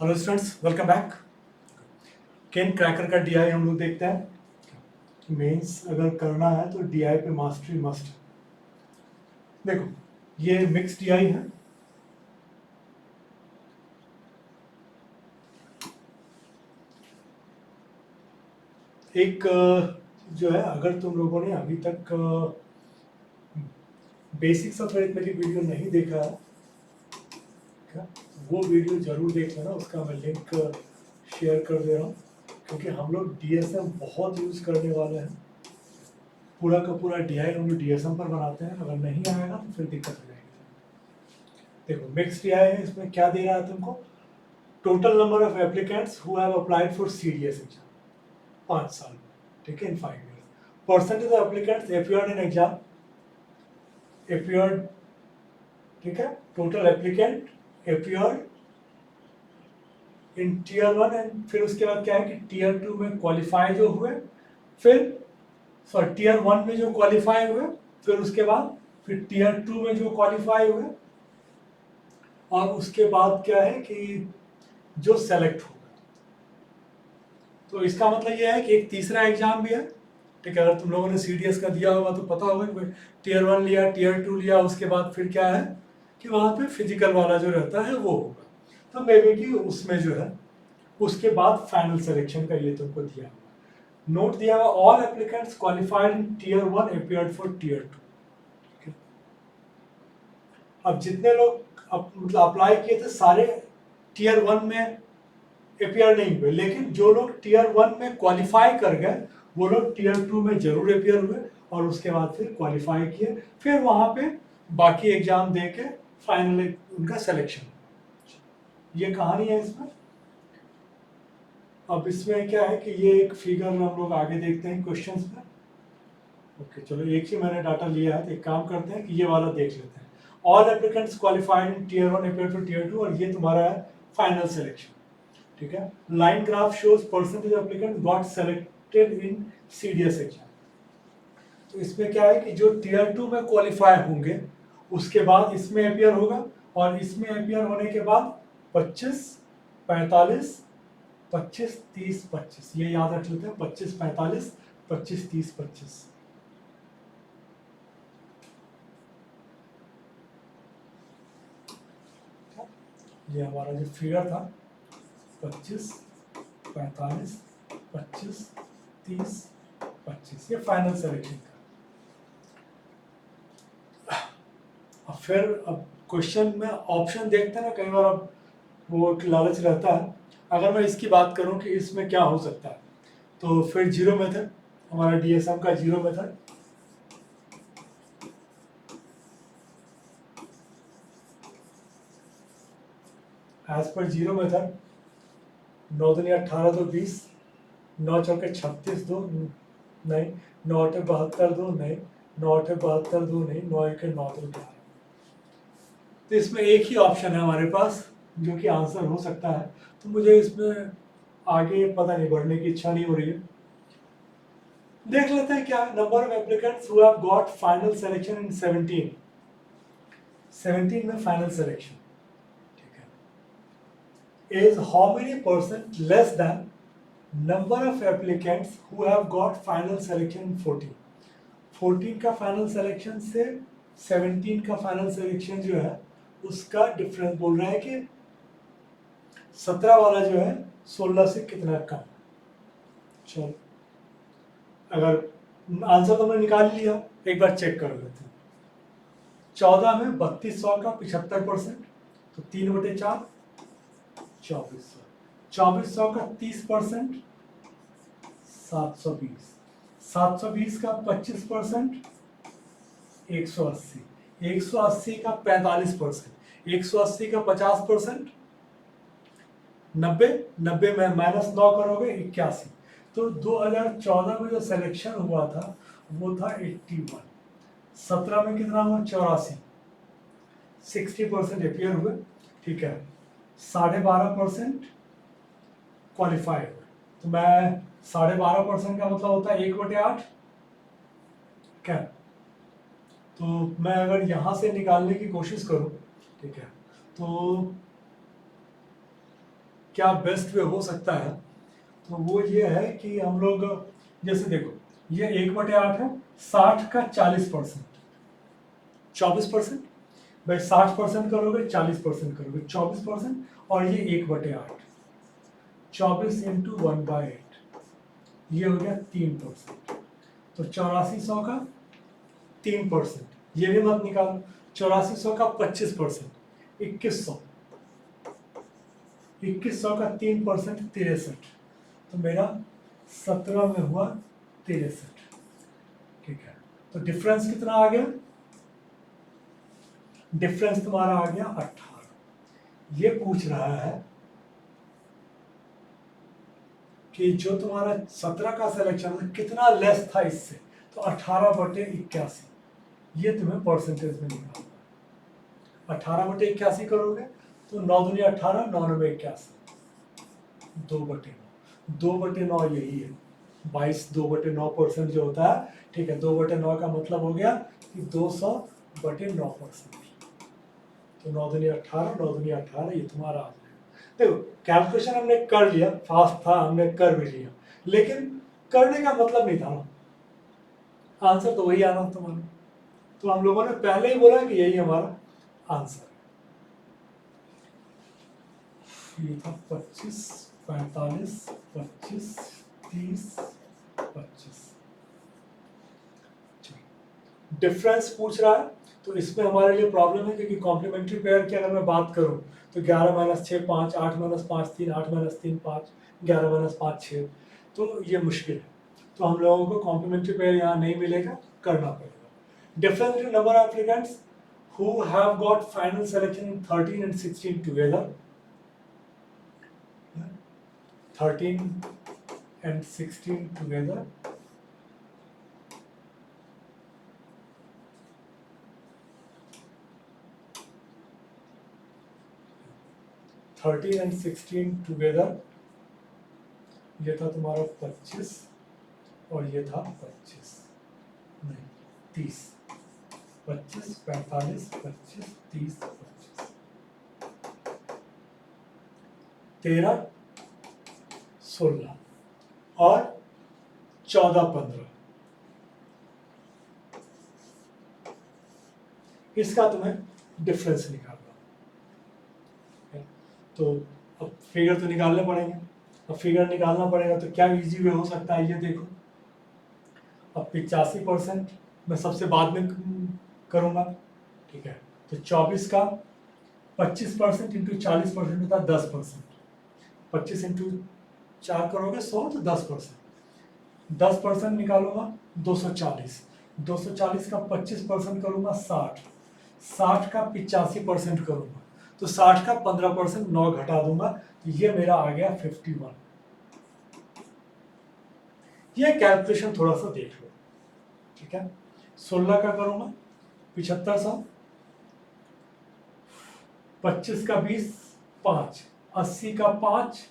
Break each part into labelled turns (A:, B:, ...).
A: Hello students, welcome back. केन cracker का DI हम लोग देखते हैं। मेंस अगर करना है तो डीआई पे मास्टरी मस्ट। देखो, ये मिक्स डीआई है। एक जो है, अगर तुम लोगों ने अभी तक बेसिक्स ऑफ अरिथमेटिक वीडियो नहीं देखा है क्या, वो वीडियो जरूर देख लेना। उसका मैं लिंक शेयर कर दे रहा हूँ, क्योंकि हम लोग डीएसएम बहुत यूज़ करने वाले हैं। पूरा का पूरा डीआई हम लोग डीएसएम पर बनाते हैं। अगर नहीं आएगा तो फिर दिक्कत हो जाएगी। देखो, मिक्स डीआई है, इसमें क्या दे रहा है तुमको? Total number of applicants who have applied for CDS exam 5 साल, ठीक है, in 5 years। Percentage of applicants appeared in exam, appeared, ठीक है। Total applicant appeared in tier 1, and फिर उसके बाद क्या है कि टीयर 2 में क्वालिफाई जो हुए, फिर सॉरी टीयर 1 में जो क्वालिफाई हुए, फिर उसके बाद फिर टीयर 2 में जो क्वालिफाई हुए, और उसके बाद क्या है कि जो सेलेक्ट होगा। तो इसका मतलब यह है कि एक तीसरा एग्जाम भी है, ठीक है। अगर तुम लोगों ने सीडीएस का दिया होगा तो पता होगा कि टीयर 1 लिया, टीयर 2 लिया, उसके बाद फिर क्या है कि वहाँ पे फिजिकल वाला जो रहता है वो होगा। तो मे बी कि उसमें जो है उसके बाद फाइनल सिलेक्शन का ये तुमको दिया हुआ, नोट दिया हुआ, all applicants qualified in tier 1 appeared for tier 2। अब जितने लोग मतलब अप्लाई किए थे सारे टीयर 1 में अपीयर नहीं हुए, लेकिन जो लोग टीयर 1 में क्वालिफाई कर गए वो लोग टीयर 2 में जरूर अपीयर हुए, और उसके बाद फिर क्वालिफाई किए, फिर वहां पे बाकी एग्जाम दे के फाइनल उनका सिलेक्शन। ये कहानी है इसमें। अब इसमें क्या है कि ये एक फिगर हम लोग आगे देखते हैं क्वेश्चंस में। ओके, चलो एक ही मैंने डाटा लिया है, तो एक काम करते हैं कि ये वाला देख लेते हैं। All applicants qualified in tier 1 appear to tier 2, और ये तुम्हारा है फाइनल सिलेक्शन, ठीक है। Line graph shows percentage applicant got selected in CDS exam. तो इसमें क्या है कि जो टीयर 2 में क्वालिफाई होंगे उसके बाद इसमें अपीयर होगा, और इसमें अपीयर होने के बाद 25, 45, 25, 30, 25, ये याद रख लेते हैं। 25, 45, 25, 30, 25। ये हमारा जो फिगर था 25, 45, 25, 30, 25, ये फाइनल सिलेक्शन का। अब फिर अब क्वेश्चन में ऑप्शन देखते हैं ना, कई बार अब वो एक लालच रहता है। अगर मैं इसकी बात करूं कि इसमें क्या हो सकता है, तो फिर जीरो मेथड, हमारा डीएसएम का जीरो मेथड। एज पर जीरो मेथड, 9 दूनी 18, 2 20, 9 चौके 36, 2 नहीं, 9 8 72, 2 नहीं, 9 8 72, 2 नहीं, 9 1 9 2 11। तो इसमें एक ही ऑप्शन है हमारे पास जो कि आंसर हो सकता है। तो मुझे इसमें आगे पता नहीं, बढ़ने की इच्छा नहीं हो रही है। देख लेते हैं क्या number of applicants who have got final selection in 17। 17 में फाइनल सिलेक्शन, ठीक है, is how many percent less than number of applicants who have got final selection in 14। 14 का फाइनल सिलेक्शन से 17 का फाइनल सिलेक्शन जो है उसका डिफरेंस बोल रहा है कि 17 वाला जो है 16 से कितना कम। चलो, अगर आंसर तो मैंने निकाल लिया, एक बार चेक कर लेते हैं। 14 में 3200 का 75%, तो 3/4, 2400। 2400 का 30%, 720। 720 का 25%, 180। 180 का 45%, 180 का 50%, 90। 90 में -9 करोगे 81। तो 2014 में जो सिलेक्शन हुआ था वो था 81। 17 में कितना हुआ? 84। 60% अपीयर हुए, ठीक है। 12.5% क्वालिफाई हुए। तो मैं 12.5% का मतलब होता है 1/8, क्या? तो मैं अगर यहाँ से निकालने की कोशिश करूँ, ठीक है, तो क्या बेस्ट वे हो सकता है, तो वो ये है कि हम लोग जैसे देखो ये 1/8 है, 60 का 40%, 24%। भाई 60% करोगे 40% करोगे 24%, और ये 1/8, 24 इंटू 1/8, ये हो गया 3%। तो 8400 का 3%, ये भी मत निकालो। 8400 का 25%, 2100, 2100 का 3%, 63। तो मेरा 17 में हुआ 63। ठीक है, तो डिफरेंस कितना आ गया? डिफरेंस तुम्हारा आ गया 18। ये पूछ रहा है कि जो तुम्हारा 17 का सिलेक्शन था कितना लेस था इससे, तो 18/81, ये तुम्हें परसेंटेज में निकालना है। 18/81 करोगे तो 9 दूनी 18, 9 9 81, 2/9, 2/9 यही है 22, 2/9% जो होता है। ठीक है, 2/9 का मतलब हो गया कि 200/9%। तो 9 दूनी 18, 9 दूनी 18, ये तुम्हारा आ जाएगा। देखो कैलकुलेशन हमने कर लिया, फास्ट था, हमने कर भी लिया, लेकिन करने का मतलब नहीं था ना, आंसर तो वही आना तुम्हारा। तो हम लोगों ने पहले ही बोला कि यही हमारा आंसर है। ये था 25, 45, 25, 30, 25। डिफरेंस पूछ रहा है, तो इसमें हमारे लिए प्रॉब्लम है क्योंकि कॉम्प्लीमेंट्री पेयर की अगर मैं बात करूं तो 11 - 6 5, 8 - 5 3, 8 - 3 5, 11 - 5 6, तो ये मुश्किल है। तो हम लोगों को कॉम्प्लीमेंट्री पेयर यहाँ नहीं मिलेगा, करना पड़ेगा। Different number of applicants who have got final selection in 13 and 16 together, 13 and 16 together, ये था तुम्हारा 25 और ये था 25 नहीं 30, 25, 45, 25, 30, 25, 13, 16 और 14, 15, इसका तुम्हें डिफरेंस निकालना है। तो अब फिगर तो निकालने पड़ेंगे। अब फिगर निकालना पड़ेगा तो क्या इजी वे हो सकता है, ये देखो। अब 85% मैं सबसे बाद में करूँगा। ठीक है, तो 24 का 25% इंटू 40% होता है 10%। 25 इंटू 4 करोगे 100, तो 10%। 10% निकालूंगा 240, 240 का 25% करूंगा 60, 60 का 85% करूंगा तो 60 का 15%, 9 घटा दूंगा, तो ये मेरा आ गया 51। ये कैलकुलेशन थोड़ा सा देख लो। ठीक है, 16 का करूंगा 7500, 25 का 20, 5, 80 का 5,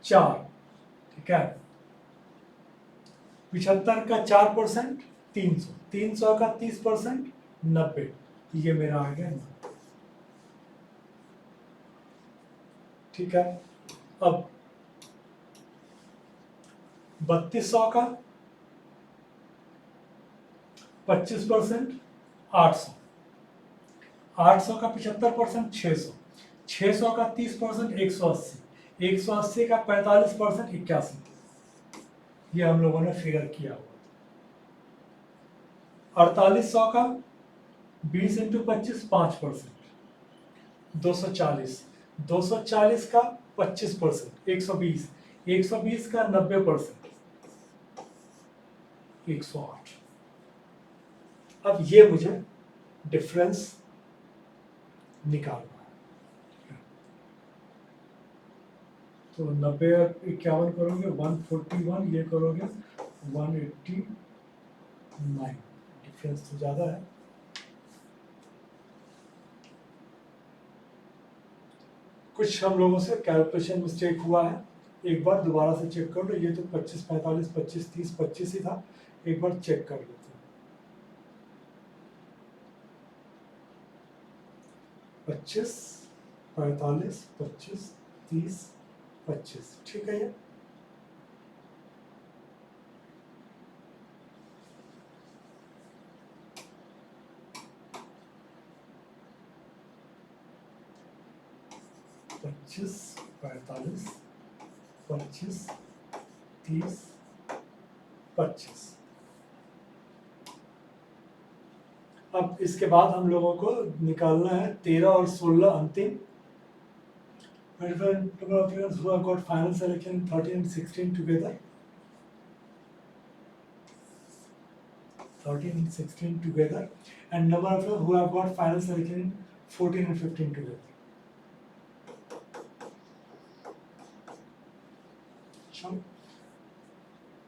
A: 4। ठीक है, 75 का 4%, 300, 300 का 30%, 90, ये मेरा आ गया 90। ठीक है, अब 3200 का 25%, 800, 800 का 75%, 600, 600 का 30%, 180, 180 का 45%, 81। ये हम लोगों ने फिगर किया हुआ। 4800 का 20 इंटू 25, 5%, 240, 240 का 25%, 120, 120 का 90%, 108। अब ये मुझे डिफरेंस निकालना है। तो 90 और 51 करोगे 141, ये करोगे 189, डिफरेंस तो ज़्यादा है। कुछ हम लोगों से कैलकुलेशन मिस्टेक हुआ है, एक बार दोबारा से चेक कर लो। ये तो 25, 45, 25, 30, 25 ही था, एक बार चेक कर लेते हैं। 25, 45, 25, 30, 25, ठीक है। ये पच्चीस, 45, 25, 30, 25। अब इसके बाद हम लोगों को निकालना है 13 और 16 अंतिम। number of applicants who have got final selection in 13 and 16 together. 13 and 16 together, and number of applicants who have got final selection in 14 and 15 together.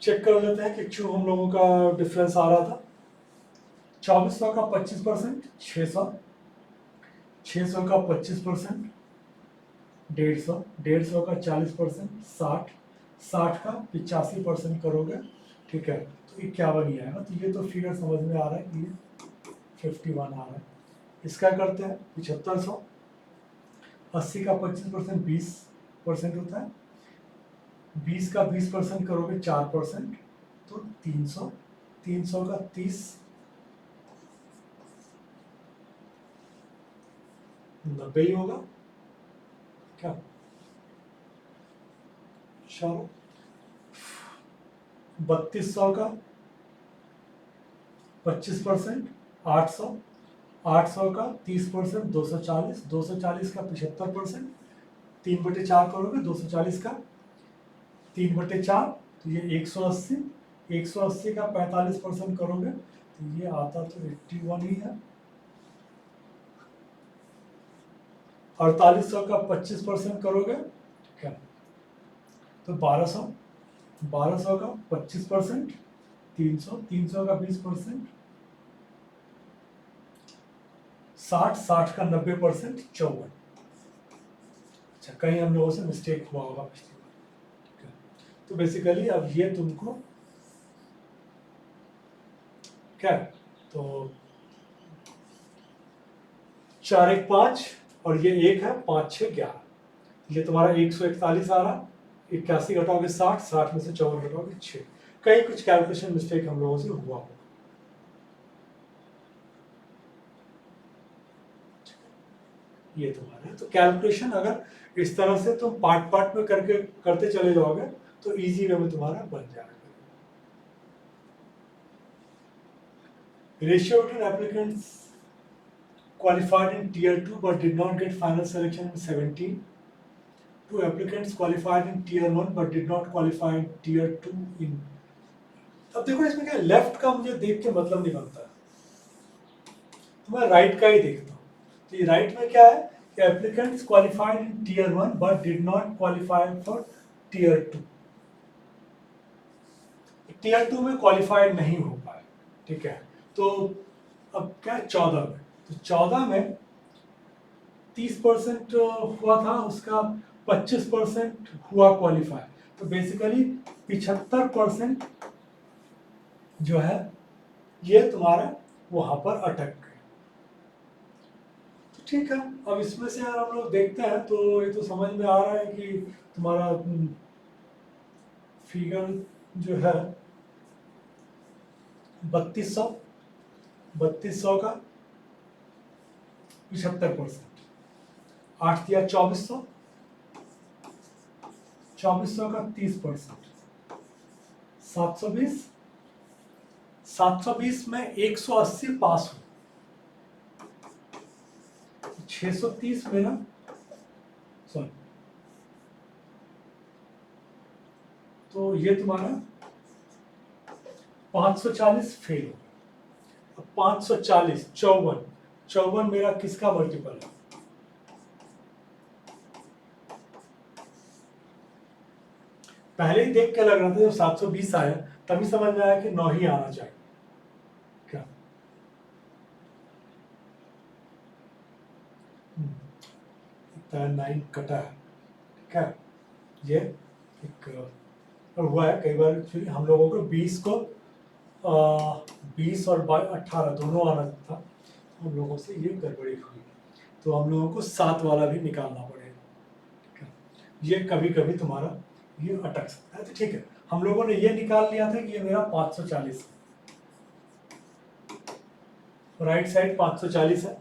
A: Check कर लेते हैं कि क्यों हम लोगों का डिफरेंस आ रहा था। 2400 का 25%, 600, 600 का 25%, 150, 150 का 40%, 60, 60 का 85% करोगे, ठीक है, तो 51 ही आएगा। तो ये तो फिगर समझ में आ रहा है कि ये 51 आ रहा है। इसका करते हैं 7500, 80 का 25% 20% होता है, 20 का 20% करोगे 4%, तो 300, 300 का 30, 90 ही होगा क्या। चलो 3200 का 25%, 800, 800 का 30%, 240, 240 का 75%, 3/4 करोगे 240 का 3/4, तो ये 180, 180 का 45% करोगे तो ये आता तो 81 ही है। 4800 का 25% करोगे क्या, तो 1200, 1200 का 25%, 300, 300 का 20%, 60, 60 का 90%, 54। अच्छा, कहीं हम लोगों से मिस्टेक हुआ होगा पिछली बार। तो बेसिकली अब ये तुमको क्या, तो 4 1 5 और ये 1 है, 5 6 11, ये तुम्हारा 141 आ रहा। 81 घटाओगे 60, 60 में से 54 घटाओगे 6। कहीं कुछ कैलकुलेशन मिस्टेक हम लोगों से हुआ होगा। ये तुम्हारा है। तो कैलकुलेशन अगर इस तरह से तुम पार्ट पार्ट में करके करते चले जाओगे तो इजी वे में तुम्हारा बन जाएगा। Ratio between applicants qualified in tier 2 but did not get final selection in 17, two applicants qualified in tier 1 but did not qualify in tier 2 in। अब देखो इसमें क्या, लेफ्ट का मुझे देख के मतलब नहीं बनता है, तो मैं राइट का ही देखता हूँ। तो ये राइट में क्या है कि applicants qualified in tier 1 but did not qualify for tier 2। Tier 2 में क्वालिफाइड नहीं हो पाए, ठीक है। तो अब क्या है 14 में, तो 14 में 30% हुआ था, उसका 25% हुआ क्वालिफाई, तो बेसिकली 75% जो है ये तुम्हारा वहां पर अटक गए। तो ठीक है, अब इसमें से यार हम लोग देखते हैं, तो ये तो समझ में आ रहा है कि तुम्हारा फिगर जो है 3200, 3200 का 75%, 8 दिया 2400, 2400 का 30%, 720, 720 में 180 पास हो, 630 में ना, सॉरी, तो ये तुम्हारा 540 फेल हो। अब 540, 54, 54 मेरा किसका मल्टीपल है, पहले ही देख के लग रहा था, जब 720 आया तभी समझ में आया कि 9 ही आना चाहिए क्या। इतना 9 कटा है, ठीक है। ये एक हुआ है कई बार, एक्चुअली हम लोगों को 20 को 20 और 18 दोनों आना था, हम लोगों से ये गड़बड़ी हुई, तो हम लोगों को 7 वाला भी निकालना पड़ेगा, ठीक है। ये कभी कभी तुम्हारा ये अटक सकता है। तो ठीक है, हम लोगों ने ये निकाल लिया था कि ये मेरा 540 है, राइट साइड 540 है।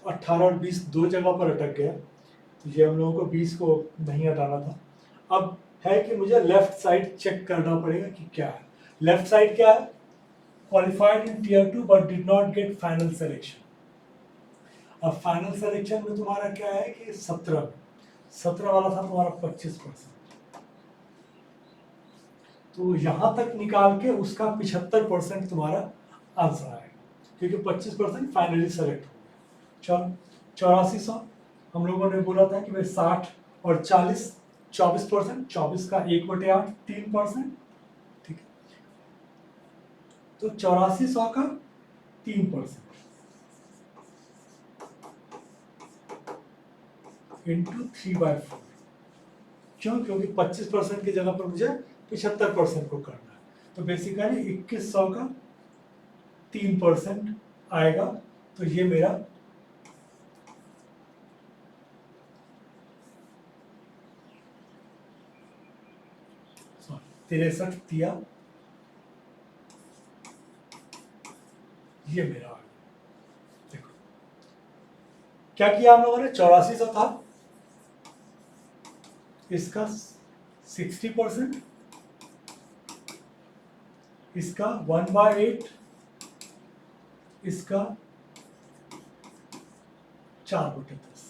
A: तो 18 और 20 दो जगह पर अटक गया, तो ये हम लोगों को 20 को नहीं हटाना था। अब है कि मुझे लेफ्ट साइड चेक करना पड़ेगा कि क्या है। लेफ्ट साइड क्या है? Qualified in tier 2 but did not get final selection. अब फाइनल सिलेक्शन में तुम्हारा क्या है कि 17 वाला था तुम्हारा 25%। तो यहां तक निकाल के उसका 75% तुम्हारा आंसर आएगा, क्योंकि 25% फाइनली सेलेक्ट हो गया। चलो 8400 हम लोगों ने बोला था कि भाई 60 और 40 24%, 24 का 1/8 3%। ठीक है, तो 8400 का 3% इंटू 3/4। क्यों? क्योंकि 25% की जगह पर मुझे 75% को करना है। तो बेसिकली 2100 का 3% आएगा। तो ये मेरा 63 दिया, ये मेरा आ गया। देखो क्या किया हम लोगों ने, 8400 था, इसका 60%, इसका 1/8, इसका 4/10,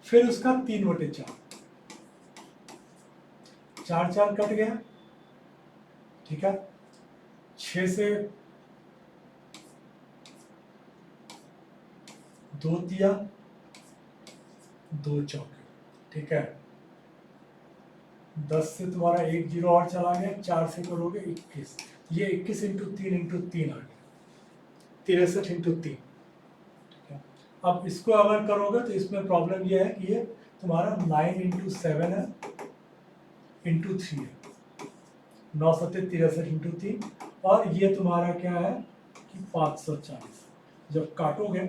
A: फिर उसका 3/4, 4 कट गया। ठीक है, 6 से 2 दिया, 2 चौके। ठीक है, 10 से तुम्हारा 1 जीरो और चला गया, 4 से करोगे 21, ये 21 इंटू 3 आ गया, 63 इंटू 3। ठीक है, अब इसको अगर करोगे तो इसमें प्रॉब्लम ये है कि ये तुम्हारा 9 इंटू 7 है इंटू 3 है, 9 सत्ते 63 इंटू 3, और ये तुम्हारा क्या है कि 540। जब काटोगे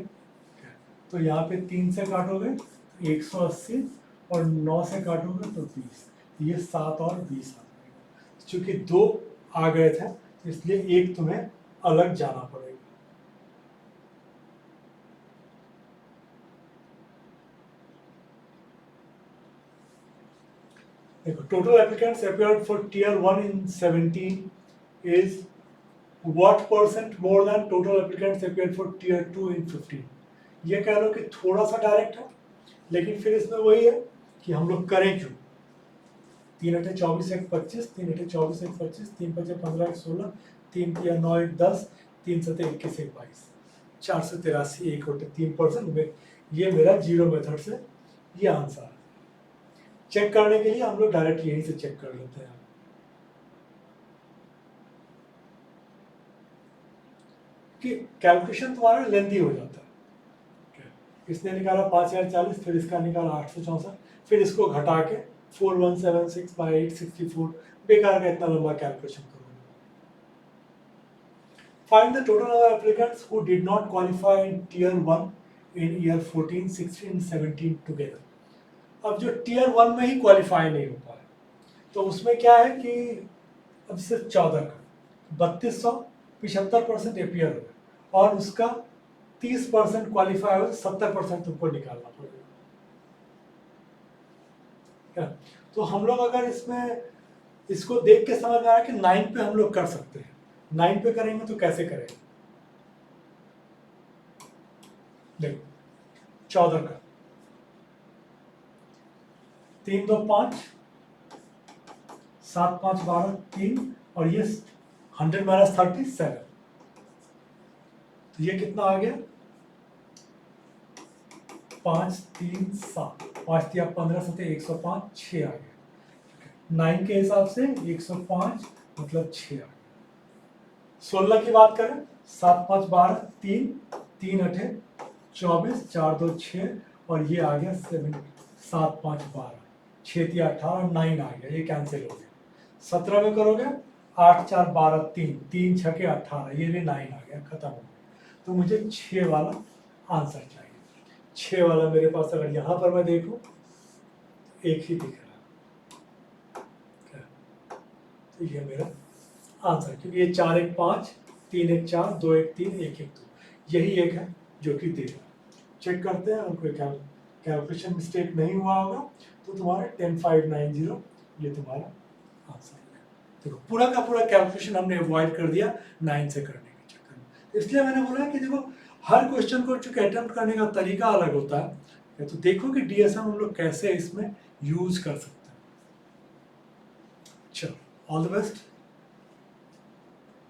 A: तो यहाँ पे 3 से काटोगे तो 180, और 9 से काटोगे तो 20, ये 7 और 20 आ जाएगा। चूंकि 2 आ गए थे तो इसलिए एक तुम्हें अलग जाना पड़ेगा। देखो, total applicants appeared for tier 1 in 17 is what percent more than total applicants appeared for tier 2 in 15। ये कह लो कि थोड़ा सा डायरेक्ट है, लेकिन फिर इसमें वही है कि हम लोग करें क्यों। 3 × 24 = 25, 3 × 24 = 25, 3 × 5 = 15 = 16, 3 × 9 = 10, 3 × 7 = 21 = 22, 483 1/3% में ये मेरा जीरो मेथड से ये आंसर है। चेक करने के लिए हम लोग डायरेक्ट यहीं से चेक कर लेते हैं। कि कैलकुलेशन तुम्हारा लेंथी हो जाता है। इसने निकाला 5040, फिर इसका निकाला 864, फिर इसको घटा के 4176/864, बेकार का इतना लंबा कैलकुलेशन करोगे। Find the total number of applicants who did not qualify in tier 1 in year 14, 16 and 17 together. अब जो टीयर 1 में ही क्वालिफाई नहीं हो पाए, तो उसमें क्या है कि अब सिर्फ 14 का 3200 75% एपीआर हो गया, और उसका 30% क्वालिफाई हो, 70% तुमको निकालना पड़ेगा। तो हम लोग अगर इसमें इसको देख के समझ में आया कि 9 पे हम लोग कर सकते हैं। 9 पे करेंगे तो कैसे करेंगे, देखो 14 का 3 2 5 7 5 12 3, और ये 100 - 37, तो ये कितना आ गया 5 3 7, 5 × 15 = 105, 6 आ गया। 9 के हिसाब से 105 मतलब 6 आ गया। 16 की बात करें, 7 5 12 3 3 8 24 4 2 6, और ये आ गया 7 7 5 12 6 3 18, 9 आ गया, ये कैंसिल हो गया। 17 में करोगे 8 4 12 3 3 6 के 18, ये भी 9 आ गया, खत्म हो गया। तो मुझे 6 वाला आंसर चाहिए। 6 वाला मेरे पास अगर यहाँ पर मैं देखूँ एक ही दिख रहा है, तो ये मेरा आंसर, क्योंकि ये 4 1 5 3 1 4 2 1 3 1 1 2 यही एक है जो कि दे रहा है। चेक करते हैं, अगर कोई कैलकुलेशन मिस्टेक नहीं हुआ होगा तो तुम्हारा 10590 ये तुम्हारा आंसर है। देखो पूरा का पूरा कैलकुलेशन हमने अवॉइड कर दिया 9 से करने के चक्कर में। तो इसलिए मैंने बोला कि देखो हर क्वेश्चन को चूंकि अटेम्प्ट करने का तरीका अलग होता है, तो देखो कि डीएसएम हम लोग कैसे इसमें यूज कर सकते हैं। चलो, ऑल द बेस्ट।